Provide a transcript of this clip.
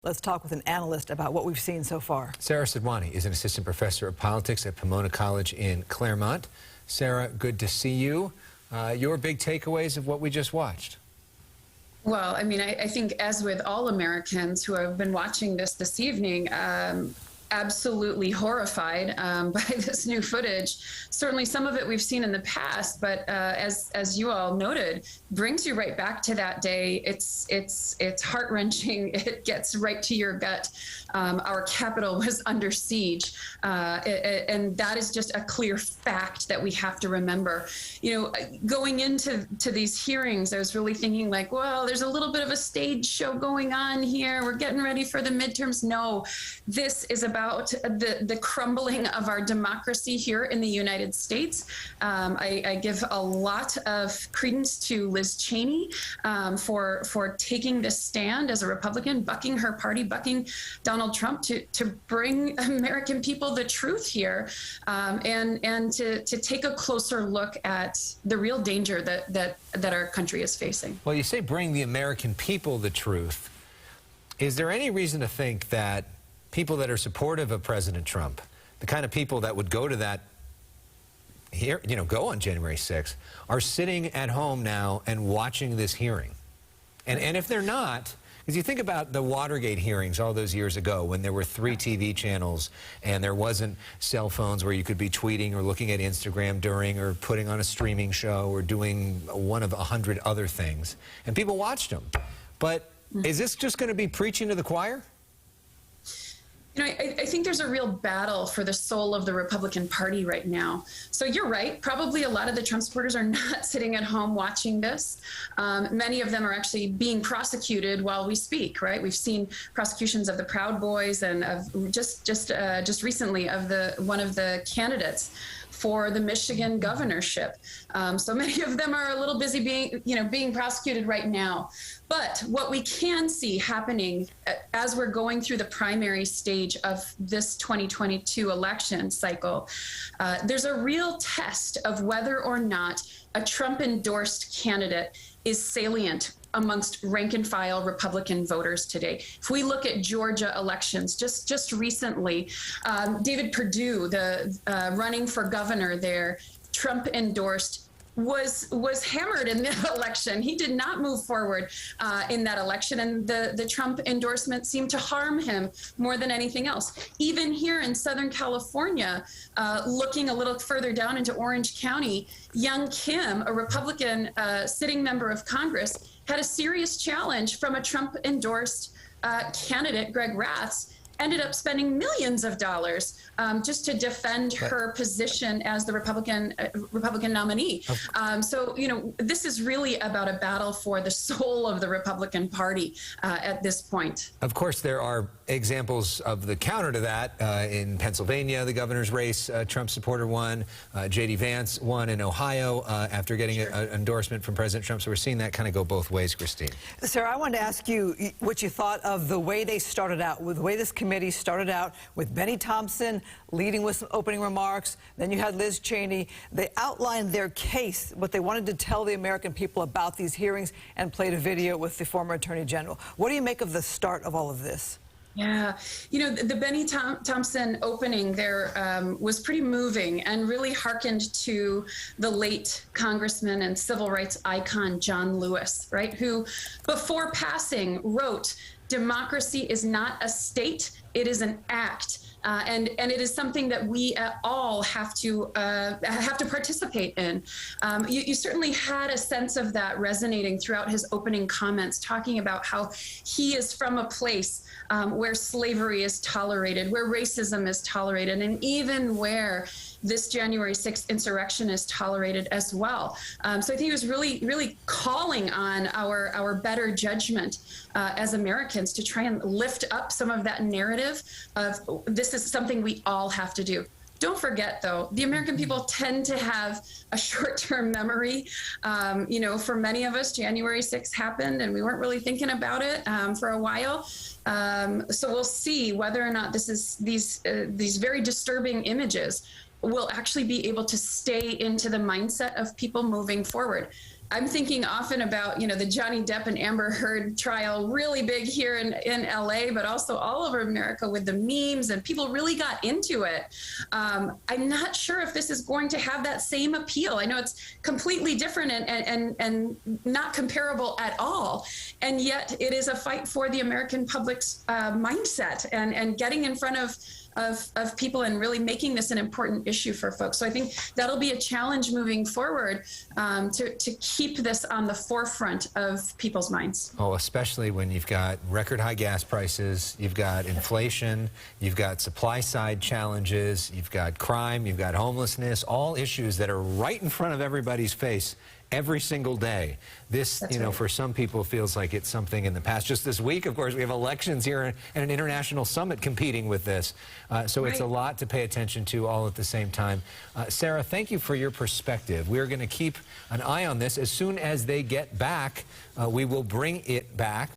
Let's talk with an analyst about what we've seen so far. Sara Sadwani is an assistant professor of politics at Pomona College in Claremont. Sara, good to see you. Your big takeaways of what we just watched? Well, I mean, I think as with all Americans who have been watching this evening, absolutely horrified by this new footage. Certainly some of it we've seen in the past, but as you all noted, brings you right back to that day. It's heart-wrenching. It gets right to your gut. Our Capitol was under siege, and that is just a clear fact that we have to remember. You know, going into these hearings, I was really thinking like, well, there's a little bit of a stage show going on here. We're getting ready for the midterms. No, this is about the crumbling of our democracy here in the United States. I give a lot of credence to Liz Cheney for taking this stand as a Republican, bucking her party, bucking Donald Trump to bring American people the truth here, and to take a closer look at the real danger that our country is facing. Well, you say bring the American people the truth. Is there any reason to think that people that are supportive of President Trump, the kind of people that would go to that here, go on January 6th, are sitting at home now and watching this hearing? And if they're not, because you think about the Watergate hearings all those years ago when there were 3 TV channels and there wasn't cell phones where you could be tweeting or looking at Instagram during or putting on a streaming show or doing one of 100 other things, and people watched them. But is this just going to be preaching to the choir? You know, I think there's a real battle for the soul of the Republican Party right now. So you're right. Probably a lot of the Trump supporters are not sitting at home watching this. Many of them are actually being prosecuted while we speak, right? We've seen prosecutions of the Proud Boys and of just recently of one of the candidates for the Michigan governorship. So many of them are a little busy being prosecuted right now. But what we can see happening as we're going through the primary stage of this 2022 election cycle, there's a real test of whether or not a Trump-endorsed candidate is salient amongst rank and file Republican voters today. If we look at Georgia elections, just recently, David Perdue, the running for governor there, Trump endorsed, was hammered in the election. He did not move forward in that election, and the Trump endorsement seemed to harm him more than anything else. Even here in Southern California, looking a little further down into Orange County, Young Kim, a Republican sitting member of Congress, had a serious challenge from a Trump-endorsed candidate, Greg Raths, ended up spending millions of dollars just to defend her position as the Republican nominee. So, this is really about a battle for the soul of the Republican Party at this point. Of course, there are examples of the counter to that. In Pennsylvania, the governor's race, Trump supporter won. J.D. Vance won in Ohio after getting an endorsement from President Trump. So we're seeing that kind of go both ways, Christine. Sarah, I wanted to ask you what you thought of the way they started out, with the way this committee started out with Benny Thompson leading with some opening remarks. Then you had Liz Cheney. They outlined their case, what they wanted to tell the American people about these hearings, and played a video with the former Attorney General. What do you make of the start of all of this? Yeah, the Benny Thompson opening there was pretty moving and really hearkened to the late Congressman and civil rights icon John Lewis, right, who before passing wrote, "Democracy is not a state, it is an act." And it is something that we all have to participate in. You certainly had a sense of that resonating throughout his opening comments, talking about how he is from a place where slavery is tolerated, where racism is tolerated, and even where this January 6th insurrection is tolerated as well. So I think he was really calling on our better judgment as Americans to try and lift up some of that narrative of this is something we all have to do. Don't forget, though, the American people tend to have a short-term memory. For many of us, January 6th happened, and we weren't really thinking about it for a while. So we'll see whether or not these very disturbing images will actually be able to stay into the mindset of people moving forward. I'm thinking often about, the Johnny Depp and Amber Heard trial, really big here in LA, but also all over America with the memes, and people really got into it. I'm not sure if this is going to have that same appeal. I know it's completely different and not comparable at all. And yet it is a fight for the American public's mindset and getting in front of people and really making this an important issue for folks. So I think that'll be a challenge moving forward, to keep this on the forefront of people's minds. Oh, especially when you've got record high gas prices, you've got inflation, you've got supply side challenges, you've got crime, you've got homelessness, all issues that are right in front of everybody's face every single day. This, right. For some people feels like it's something in the past. Just this week, of course, we have elections here and an international summit competing with this. So right. It's a lot to pay attention to all at the same time. Sara, thank you for your perspective. We're going to keep an eye on this. As soon as they get back, we will bring it back.